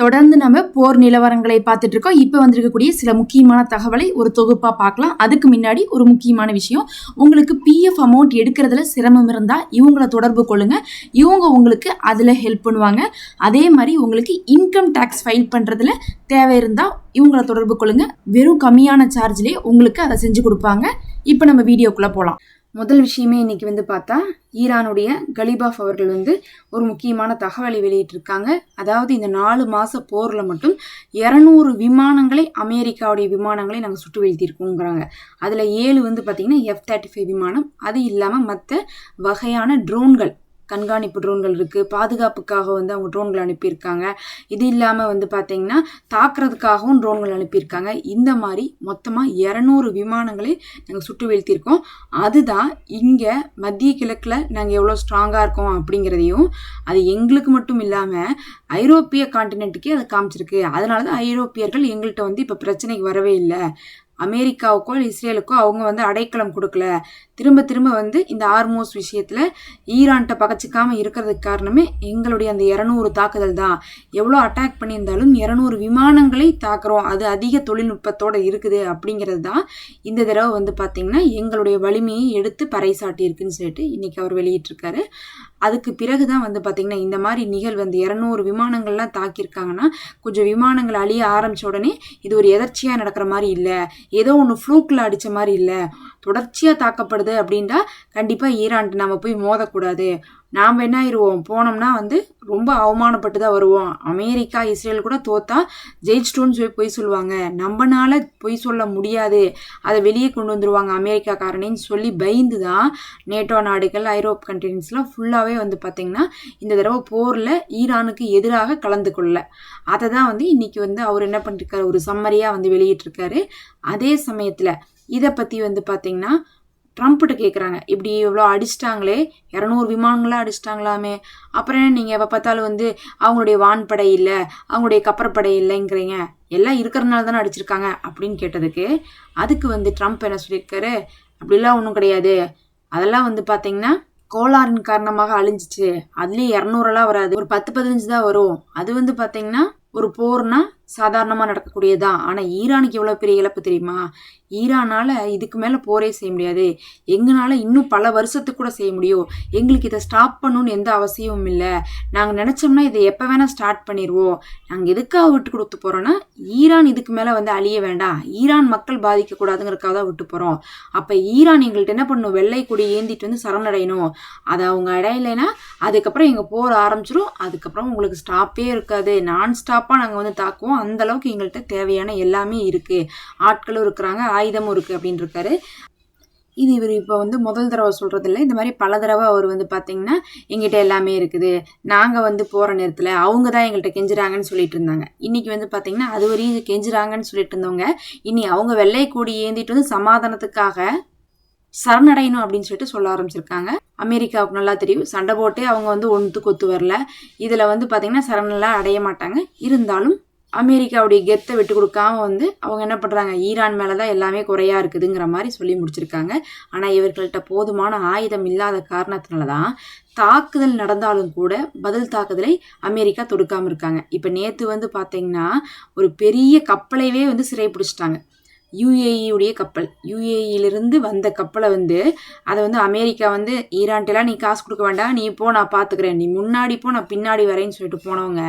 தொடர்ந்து நம்ம போர் நிலவரங்களை பார்த்துட்டு இருக்கோம். இப்போ வந்திருக்கக்கூடிய சில முக்கியமான தகவலை ஒரு தொகுப்பா பார்க்கலாம். அதுக்கு முன்னாடி ஒரு முக்கியமான விஷயம், உங்களுக்கு பிஎஃப் அமௌண்ட் எடுக்கிறதுல சிரமம் இருந்தால் இவங்களை தொடர்பு கொள்ளுங்க. இவங்க உங்களுக்கு அதில் ஹெல்ப் பண்ணுவாங்க. அதே மாதிரி உங்களுக்கு இன்கம் டேக்ஸ் ஃபைல் பண்ணுறதுல தேவை இருந்தால் இவங்களை தொடர்பு கொள்ளுங்க. வெறும் கம்மியான சார்ஜ்லேயே உங்களுக்கு அதை செஞ்சு கொடுப்பாங்க. இப்போ நம்ம வீடியோக்குள்ளே போகலாம். முதல் விஷயமே இன்னைக்கு பார்த்தா ஈரானுடைய கலிபாஃப் அவர்கள் ஒரு முக்கியமான தகவலை வெளியிட்டிருக்காங்க. அதாவது இந்த 4 மாத போரில் மட்டும் 200 விமானங்களை அமெரிக்காவுடைய விமானங்களை நாங்கள் சுட்டு வீழ்த்தியிருக்கோங்கிறாங்க. அதில் 7 பார்த்தீங்கன்னா F-35 விமானம், அது இல்லாமல் மற்ற வகையான ட்ரோன்கள், கண்காணிப்பு ட்ரோன்கள் இருக்குது, பாதுகாப்புக்காக அவங்க ட்ரோன்கள் அனுப்பியிருக்காங்க. இது இல்லாமல் பார்த்தீங்கன்னா தாக்குறதுக்காகவும் ட்ரோன்கள் அனுப்பியிருக்காங்க. இந்த மாதிரி மொத்தமாக 200 விமானங்களை நாங்கள் சுட்டு வீழ்த்தியிருக்கோம். அதுதான் இங்கே மத்திய கிழக்கில் நாங்கள் எவ்வளோ ஸ்ட்ராங்காக இருக்கோம் அப்படிங்கிறதையும், அது எங்களுக்கு மட்டும் இல்லாமல் ஐரோப்பிய காண்டினென்ட்டுக்கே அதை காமிச்சிருக்கு. அதனால தான் ஐரோப்பியர்கள் எங்கள்கிட்ட இப்போ பிரச்சனைக்கு வரவே இல்லை. அமெரிக்காவுக்கோ இஸ்ரேலுக்கோ அவங்க அடைக்கலம் கொடுக்கல. திரும்ப திரும்ப இந்த ஆர்மோஸ் விஷயத்தில் ஈரான்கிட்ட பகச்சிக்காமல் இருக்கிறதுக்கு காரணமே எங்களுடைய அந்த 200 தாக்குதல் தான். எவ்வளோ அட்டாக் பண்ணியிருந்தாலும் 200 விமானங்களை தாக்குறோம், அது அதிக தொழில்நுட்பத்தோடு இருக்குது அப்படிங்கிறது தான் இந்த தடவை பார்த்திங்கன்னா எங்களுடைய வலிமையை எடுத்து பறைசாட்டி இருக்குன்னு சொல்லிட்டு இன்றைக்கி அவர் வெளியிட்டிருக்காரு. அதுக்கு பிறகு தான் பார்த்திங்கன்னா இந்த மாதிரி நிகழ்வு 200 விமானங்கள்லாம் தாக்கியிருக்காங்கன்னா கொஞ்சம் விமானங்கள் அழிய ஆரம்பித்த உடனே இது ஒரு எதர்ச்சியாக நடக்கிற மாதிரி இல்லை, ஏதோ ஒன்று ஃப்ளூக்கில் அடித்த மாதிரி இல்லை, தொடர்ச்சியாக தாக்கப்படுது அப்படின்ட்டா கண்டிப்பாக ஈரான்ட்டு நம்ம போய் மோதக்கூடாது. நாம் என்ன ஆயிடுவோம், போனோம்னா ரொம்ப அவமானப்பட்டு தான் வருவோம். அமெரிக்கா இஸ்ரேல் கூட தோத்தா ஜெயிச்சிட்டோன்னு சொல்லி பொய் சொல்லுவாங்க, நம்மனால பொய் சொல்ல முடியாது, அதை வெளியே கொண்டு வந்துருவாங்க அமெரிக்காக்காரனின்னு சொல்லி பயந்து தான் நேட்டோ நாடுகள் ஐரோப் கண்ட்ரிஸ்லாம் ஃபுல்லாகவே பார்த்திங்கன்னா இந்த தடவை போரில் ஈரானுக்கு எதிராக கலந்து கொள்ள. அதை தான் இன்னைக்கு அவர் என்ன பண்ணிருக்காரு, ஒரு சம்மரியாக வெளியிட்டிருக்காரு. அதே சமயத்தில் இதை பற்றி பார்த்திங்கன்னா ட்ரம்ப்கிட்ட கேட்குறாங்க, இப்படி இவ்வளோ அடிச்சிட்டாங்களே, 200 விமானங்களாக அடிச்சிட்டாங்களாமே, அப்புறம் என்ன நீங்கள் எப்போ பார்த்தாலும் அவங்களுடைய வான்படை இல்லை, அவங்களுடைய கப்பற்படை இல்லைங்கிறீங்க, எல்லாம் இருக்கிறதுனால தானே அடிச்சிருக்காங்க அப்படின்னு கேட்டதுக்கு அதுக்கு ட்ரம்ப் என்ன சொல்லியிருக்காரு, அப்படிலாம் ஒன்றும் கிடையாது, அதெல்லாம் பார்த்தீங்கன்னா கோளாறின் காரணமாக அழிஞ்சிச்சு, அதுலேயே 200 வராது, ஒரு 10-15 தான் வரும். அது பார்த்தீங்கன்னா ஒரு போர்னா சாதாரணமாக நடக்கக்கூடியதான். ஆனால் ஈரானுக்கு எவ்வளோ பெரிய இழப்பு தெரியுமா? ஈரானால் இதுக்கு மேலே போரே செய்ய முடியாது, எங்களால் இன்னும் பல வருஷத்துக்கு கூட செய்ய முடியும், எங்களுக்கு இதை ஸ்டாப் பண்ணணும்னு எந்த அவசியமும் இல்லை, நாங்கள் நினச்சோம்னா இதை எப்போ வேணால் ஸ்டார்ட் பண்ணிடுவோம். நாங்கள் எதுக்காக விட்டு கொடுத்து போகிறோன்னா ஈரான் இதுக்கு மேலே அழிய வேண்டாம், ஈரான் மக்கள் பாதிக்கக்கூடாதுங்கிறதுக்காக தான் விட்டு போகிறோம். அப்போ ஈரான் எங்கள்கிட்ட என்ன பண்ணணும், வெள்ளை கொடி ஏந்திட்டு சரணடையணும். அதை அவங்க அடையலைன்னா அதுக்கப்புறம் எங்கள் போர் ஆரம்பிச்சிடும், அதுக்கப்புறம் உங்களுக்கு ஸ்டாப்பே இருக்காது, நான் ஸ்டாப்பாக நாங்கள் தாக்குவோம். அந்த அளவுக்கு எங்கள்கிட்ட தேவையான எல்லாமே இருக்குது, ஆட்களும் இருக்கிறாங்க, ஆயுதமும் இருக்குது அப்படின்னு இருக்காரு. இது இவர் இப்போ முதல் தடவை சொல்கிறதில்ல, இந்த மாதிரி பல தடவை அவர் பார்த்தீங்கன்னா எங்கிட்ட எல்லாமே இருக்குது, நாங்கள் போகிற நேரத்தில் அவங்க தான் எங்கள்கிட்ட கெஞ்சுறாங்கன்னு சொல்லிட்டு இருந்தாங்க. இன்றைக்கி பார்த்தீங்கன்னா அது வரையும் கெஞ்சுறாங்கன்னு சொல்லிட்டு இருந்தவங்க இனி அவங்க வெள்ளை கூடி ஏந்திட்டு சமாதானத்துக்காக சரணடையணும் அப்படின்னு சொல்லிட்டு சொல்ல ஆரம்பிச்சிருக்காங்க. அமெரிக்காவுக்கு நல்லா தெரியும், சண்டை போட்டே அவங்க ஒன்றுத்துக்கு ஒத்து வரல, இதில் பார்த்தீங்கன்னா சரணெல்லாம் அடைய மாட்டாங்க. இருந்தாலும் அமெரிக்காவுடைய கெத்தை விட்டு கொடுக்காம அவங்க என்ன பண்ணுறாங்க, ஈரான் மேலே தான் எல்லாமே குறையாக இருக்குதுங்கிற மாதிரி சொல்லி முடிச்சிருக்காங்க. ஆனால் இவர்கள்ட்ட போதுமான ஆயுதம் இல்லாத காரணத்தினால தான் தாக்குதல் நடந்தாலும் கூட பதில் தாக்குதலை அமெரிக்கா தொடுக்காமல் இருக்காங்க. இப்போ நேற்று பார்த்தீங்கன்னா ஒரு பெரிய கப்பலைவே சிறை பிடிச்சிட்டாங்க, யுஏஇயுடைய கப்பல். யுஏஇலிருந்து வந்த கப்பலை அதை அமெரிக்கா ஈரான்ட்டெல்லாம் நீ காசு கொடுக்க வேண்டாம், நீ போ நான் பார்த்துக்கிறேன், நீ முன்னாடி போ நான் பின்னாடி வரேன்னு சொல்லிட்டு போனவங்க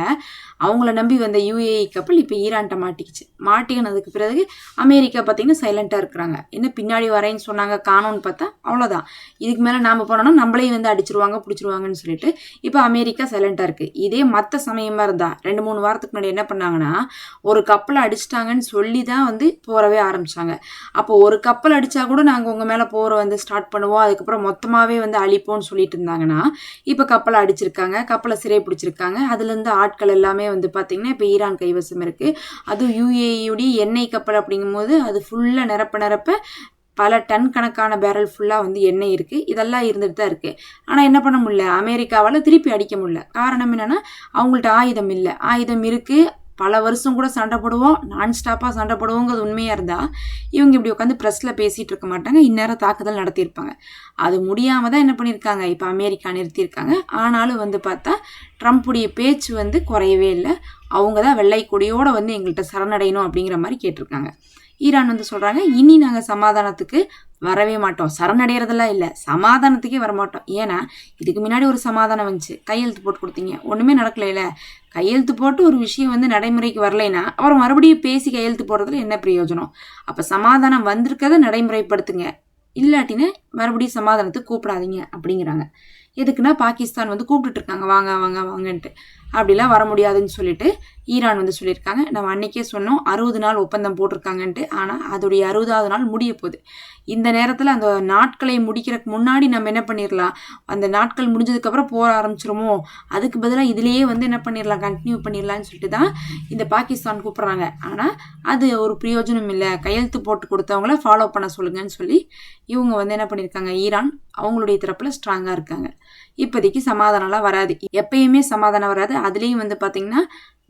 அவங்கள நம்பி வந்த யுஏஇ கப்பல் இப்போ ஈரான்ட்ட மாட்டிக்கிச்சு. மாட்டிக்கினதுக்கு பிறகு அமெரிக்கா பார்த்தீங்கன்னா சைலண்ட்டாக இருக்கிறாங்க. என்ன பின்னாடி வரேன்னு சொன்னாங்க, காணோன்னு பார்த்தா அவ்வளோதான், இதுக்கு மேலே நாம் போனோம்னா நம்மளையும் அடிச்சிருவாங்க பிடிச்சிருவாங்கன்னு சொல்லிட்டு இப்போ அமெரிக்கா சைலண்ட்டாக இருக்குது. இதே மற்ற சமயமாக இருந்தால் 2-3 வாரத்துக்கு முன்னாடி என்ன பண்ணாங்கன்னா ஒரு கப்பலை அடிச்சிட்டாங்கன்னு சொல்லி தான் போறவே ஆரம்பிச்சாங்க. அப்போ ஒரு கப்பல் அடிச்சா கூட நாங்கள் உங்கள் மேலே போகிற ஸ்டார்ட் பண்ணுவோம், அதுக்கப்புறம் மொத்தமாகவே அழிப்போம்னு சொல்லிட்டு இருந்தாங்கன்னா இப்போ கப்பலை அடிச்சிருக்காங்க, கப்பலை சிறை பிடிச்சிருக்காங்க. அதுலேருந்து ஆட்கள் எல்லாமே பார்த்தீங்கன்னா இப்போ ஈரான் கைவசம் இருக்குது. அதுவும் யுஏஇயுடைய எண்ணெய் கப்பல் அப்படிங்கும்போது அது ஃபுல்லாக நிரப்ப பல டன் கணக்கான பேரல் ஃபுல்லாக எண்ணெய் இருக்குது, இதெல்லாம் இருந்துட்டு தான் இருக்குது. ஆனால் என்ன பண்ண முடியல, அமெரிக்காவால் திருப்பி அடிக்க முடியல. காரணம் என்னென்னா அவங்கள்ட்ட ஆயுதம் இல்லை, ஆயுதம் இருக்குது பல வருஷம் கூட சண்டை போடுவோம், நான் ஸ்டாப்பாக சண்டை போடுவோங்கிறது உண்மையாக இருந்தால் இவங்க இப்படி உட்காந்து ப்ரெஸ்ஸில் பேசிகிட்டு இருக்க மாட்டாங்க, இந்நேரம் தாக்குதல் நடத்தியிருப்பாங்க. அது முடியாமல் தான் என்ன பண்ணியிருக்காங்க, இப்போ அமெரிக்கா நிறுத்தியிருக்காங்க. ஆனாலும் வந்து பார்த்தா ட்ரம்ப்புடைய பேச்சு வந்து குறையவே இல்லை. அவங்க தான் வெள்ளை கொடியோடு வந்து எங்கள்கிட்ட சரணடையணும் அப்படிங்கிற மாதிரி கேட்டிருக்காங்க. ஈரான் வந்து சொல்கிறாங்க, இனி நாங்கள் சமாதானத்துக்கு வரவே மாட்டோம், சரணடைகிறதெல்லாம் இல்லை, சமாதானத்துக்கே வரமாட்டோம். ஏன்னா இதுக்கு முன்னாடி ஒரு சமாதானம் வந்துச்சு, கையெழுத்து போட்டு கொடுத்தீங்க, ஒன்றுமே நடக்கலையில. கையெழுத்து போட்டு ஒரு விஷயம் வந்து நடைமுறைக்கு வரலைன்னா அப்புறம் மறுபடியும் பேசி கையெழுத்து போடுறதுல என்ன பிரயோஜனம்? அப்போ சமாதானம் வந்திருக்கதை நடைமுறைப்படுத்துங்க, இல்லாட்டினா மறுபடியும் சமாதானத்துக்கு கூப்பிடாதீங்க அப்படிங்கிறாங்க. எதுக்குன்னா பாகிஸ்தான் வந்து கூப்பிட்டுட்டு இருக்காங்க, வாங்க வாங்க வாங்கன்ட்டு. அப்படிலாம் வர முடியாதுன்னு சொல்லிட்டு ஈரான் வந்து சொல்லியிருக்காங்க. நம்ம அன்றைக்கே சொன்னோம் 60 நாள் ஒப்பந்தம் போட்டிருக்காங்கன்ட்டு. ஆனால் அதோடைய 60வது நாள் முடிய போகுது. இந்த நேரத்தில் அந்த நாட்களை முடிக்கிறதுக்கு முன்னாடி நம்ம என்ன பண்ணிடலாம், அந்த நாட்கள் முடிஞ்சதுக்கப்புறம் போக ஆரம்பிச்சிருமோ, அதுக்கு பதிலாக இதிலேயே வந்து என்ன பண்ணிடலாம், கண்டினியூ பண்ணிடலான்னு சொல்லிட்டு தான் இந்த பாகிஸ்தான் கூப்பிட்றாங்க. ஆனால் அது ஒரு பிரயோஜனம் இல்லை, கையெழுத்து போட்டு கொடுத்தவங்கள ஃபாலோ பண்ண சொல்லுங்கன்னு சொல்லி இவங்க வந்து என்ன பண்ணியிருக்காங்க, ஈரான் அவங்களுடைய தரப்பில் ஸ்ட்ராங்காக இருக்காங்க. இப்போதைக்கு சமாதானம்லாம் வராது, எப்பயுமே சமாதானம் வராது. அதுலேயும் வந்து பார்த்திங்கன்னா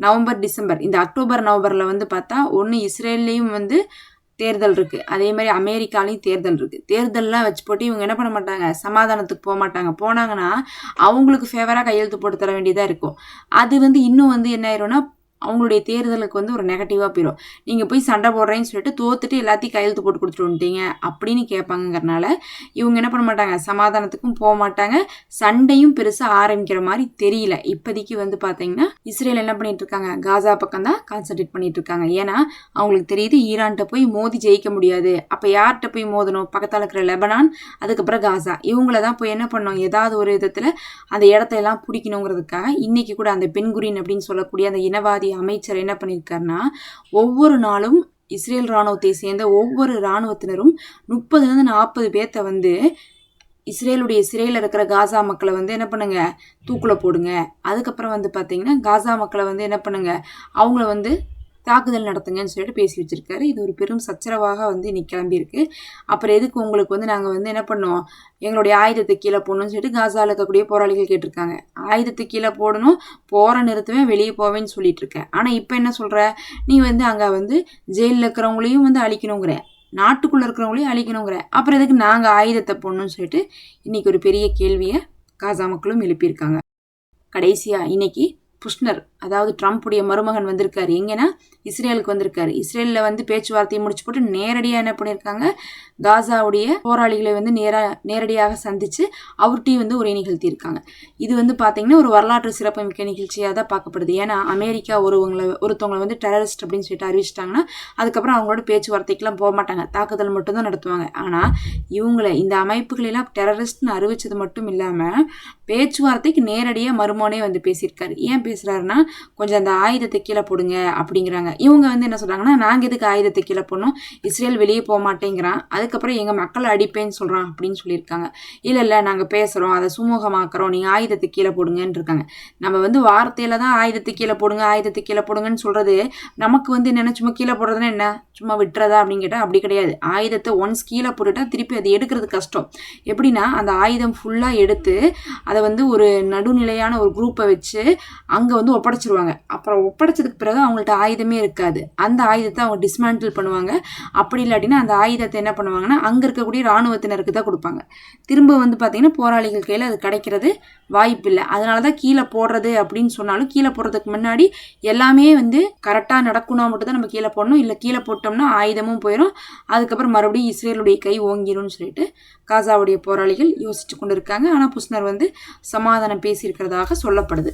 நவம்பர் டிசம்பர், இந்த அக்டோபர் நவம்பரில் வந்து பார்த்தா ஒன்று இஸ்ரேல்லையும் வந்து தேர்தல் இருக்குது, அதே மாதிரி அமெரிக்காலையும் தேர்தல் இருக்குது. தேர்தல்லாம் வச்சு போட்டு இவங்க என்ன பண்ண மாட்டாங்க, சமாதானத்துக்கு போக மாட்டாங்க. போனாங்கன்னா அவங்களுக்கு ஃபேவராக கையெழுத்து போட்டு தர வேண்டியதாக இருக்கும். அது வந்து இன்னும் வந்து என்ன ஆயிரும்னா அவங்களுடைய தேர்தலுக்கு வந்து ஒரு நெகட்டிவாக போயிடும். நீங்கள் போய் சண்டை போடுறேன்னு சொல்லிட்டு தோத்துட்டு எல்லாத்தையும் கையெழுத்து போட்டு கொடுத்துட்டு வந்துட்டீங்க அப்படின்னு கேட்பாங்கிறனால இவங்க என்ன பண்ண மாட்டாங்க, சமாதானத்துக்கும் போக மாட்டாங்க, சண்டையும் பெருசாக ஆரம்பிக்கிற மாதிரி தெரியல. இப்போதைக்கு வந்து பார்த்தீங்கன்னா இஸ்ரேல் என்ன பண்ணிட்டு இருக்காங்க, காசா பக்கம் தான் கான்சன்ட்ரேட் பண்ணிட்டு இருக்காங்க. ஏன்னா அவங்களுக்கு தெரியுது ஈரான்கிட்ட போய் மோதி ஜெயிக்க முடியாது. அப்போ யார்கிட்ட போய் மோதணும், பக்கத்தில் இருக்கிற லெபனான், அதுக்கப்புறம் காசா, இவங்கள தான் போய் என்ன பண்ணணும், ஏதாவது ஒரு விதத்தில் அந்த இடத்தையெல்லாம் பிடிக்கணுங்கிறதுக்காக இன்னைக்கு கூட அந்த பென்குரின் அப்படின்னு சொல்லக்கூடிய அந்த இனவாதி அமைச்சர் என்ன பண்ணியிருக்காருன்னா, ஒவ்வொரு நாளும் இஸ்ரேல் இராணுவத்தை சேர்ந்த ஒவ்வொரு இராணுவத்தினரும் 30-40 பேர்த்த வந்து இஸ்ரேலுடைய சிறையில் இருக்கிற காசா மக்களை வந்து என்ன பண்ணுங்க, தூக்கில் போடுங்க. அதுக்கப்புறம் வந்து பார்த்தீங்கன்னா காசா மக்களை வந்து என்ன பண்ணுங்க, அவங்கள வந்து தாக்குதல் நடத்துங்கன்னு சொல்லிட்டு பேசி வச்சிருக்காரு. இது ஒரு பெரும் சச்சரவாக வந்து இன்னைக்கு கிளம்பியிருக்கு. அப்புறம் எதுக்கு உங்களுக்கு வந்து நாங்கள் வந்து என்ன பண்ணோம், எங்களுடைய ஆயுதத்தை கீழே போடணும்னு சொல்லிட்டு காசாவில் இருக்கக்கூடிய போராளிகள் கேட்டிருக்காங்க. ஆயுதத்தை கீழே போடணும், போற நிறுத்துவேன், வெளியே போவேன்னு சொல்லிட்டு இருக்கேன். ஆனால் இப்போ என்ன சொல்கிற, நீ வந்து அங்கே வந்து ஜெயிலில் இருக்கிறவங்களையும் வந்து அழிக்கணுங்கிற, நாட்டுக்குள்ளே இருக்கிறவங்களையும் அழிக்கணுங்கிற, அப்புறம் எதுக்கு நாங்கள் ஆயுதத்தை போடணும்னு சொல்லிட்டு இன்னைக்கு ஒரு பெரிய கேள்வியை காசா மக்களும் எழுப்பியிருக்காங்க. கடைசியாக இன்னைக்கு புஷ்னர், அதாவது ட்ரம்ப்புடைய மருமகன் வந்திருக்காரு. எங்கன்னா இஸ்ரேலுக்கு வந்திருக்காரு. இஸ்ரேலில் வந்து பேச்சுவார்த்தையை முடிச்சு போட்டு நேரடியாக என்ன பண்ணியிருக்காங்க, காசாவுடைய போராளிகளை வந்து நேரடியாக சந்தித்து அவர்கிட்டையும் வந்து உரை நிகழ்த்தியிருக்காங்க. இது வந்து பார்த்தீங்கன்னா ஒரு வரலாற்று சிறப்புமிக்க நிகழ்ச்சியாக தான் பார்க்கப்படுது. ஏன்னா அமெரிக்கா ஒருத்தவங்களை வந்து டெரரிஸ்ட் அப்படின்னு சொல்லிட்டு அறிவிச்சிட்டாங்கன்னா அதுக்கப்புறம் அவங்களோட பேச்சுவார்த்தைக்கெல்லாம் போக மாட்டாங்க, தாக்குதல் மட்டும்தான் நடத்துவாங்க. ஆனால் இவங்களை இந்த அமைப்புகளெல்லாம் டெரரிஸ்ட்னு அறிவிச்சது மட்டும் இல்லாமல் பேச்சுவார்த்தைக்கு நேரடியாக மருமகனே வந்து பேசியிருக்காரு. ஏன் பேசுகிறாருன்னா, கொஞ்சம் அந்த ஆயுதத்தை கீழே போடுங்க அப்படிங்கிறாங்க. இவங்க வந்து என்ன சொல்கிறாங்கன்னா, நாங்கள் எதுக்கு ஆயுதத்தை கீழே போடணும், இஸ்ரேல் வெளியே போக மாட்டேங்கிறான், அதுக்கப்புறம் எங்கள் மக்களை அடிப்பேன்னு சொல்கிறான் அப்படின்னு சொல்லியிருக்காங்க. இல்லை நாங்கள் பேசுகிறோம், அதை சுமூகமாக்குறோம், நீங்கள் ஆயுதத்தை கீழே போடுங்கன்னு இருக்காங்க. நம்ம வந்து வார்த்தையில் தான் ஆயுதத்தை கீழே போடுங்க ஆயுதத்தை கீழே போடுங்கன்னு சொல்கிறது, நமக்கு வந்து என்னென்ன சும்மா கீழே போடுறதுன்னா என்ன, சும்மா விட்டுறதா அப்படின்னு கேட்டால் அப்படி கிடையாது. ஆயுதத்தை ஒன்ஸ் கீழே போட்டுட்டா திருப்பி அது எடுக்கிறது கஷ்டம். எப்படின்னா அந்த ஆயுதம் ஃபுல்லாக எடுத்து அதை வந்து ஒரு நடுநிலையான ஒரு குரூப்பை வச்சு அங்கே வந்து ஒப்படைச்சிருவாங்க. அப்புறம் ஒப்படைச்சதுக்கு பிறகு அவங்கள்ட்ட ஆயுதமே இருக்காது. அந்த ஆயுதத்தை அவங்க டிஸ்மேண்டில் பண்ணுவாங்க. அப்படி இல்லாட்டினா அந்த ஆயுதத்தை என்ன பண்ணுவாங்கன்னா அங்கே இருக்கக்கூடிய இராணுவத்தினருக்கு தான் கொடுப்பாங்க. திரும்ப வந்து பார்த்தீங்கன்னா போராளிகள் கையில் அது கிடைக்கிறது வாய்ப்பு இல்லை. அதனால தான் கீழே போடுறது அப்படின்னு சொன்னாலும் கீழே போடுறதுக்கு முன்னாடி எல்லாமே வந்து கரெக்டாக நடக்கணும்னா மட்டும் தான் நம்ம கீழே போடணும். இல்லை கீழே போட்டோம்னா ஆயுதமும் போயிடும், அதுக்கப்புறம் மறுபடியும் இஸ்ரேலுடைய கை ஓங்கிரும்னு சொல்லிட்டு காசாவுடைய போராளிகள் யோசிச்சு கொண்டு இருக்காங்க. ஆனால் புஷ்னர் வந்து சமாதானம் பேசியிருக்கிறதாக சொல்லப்படுது.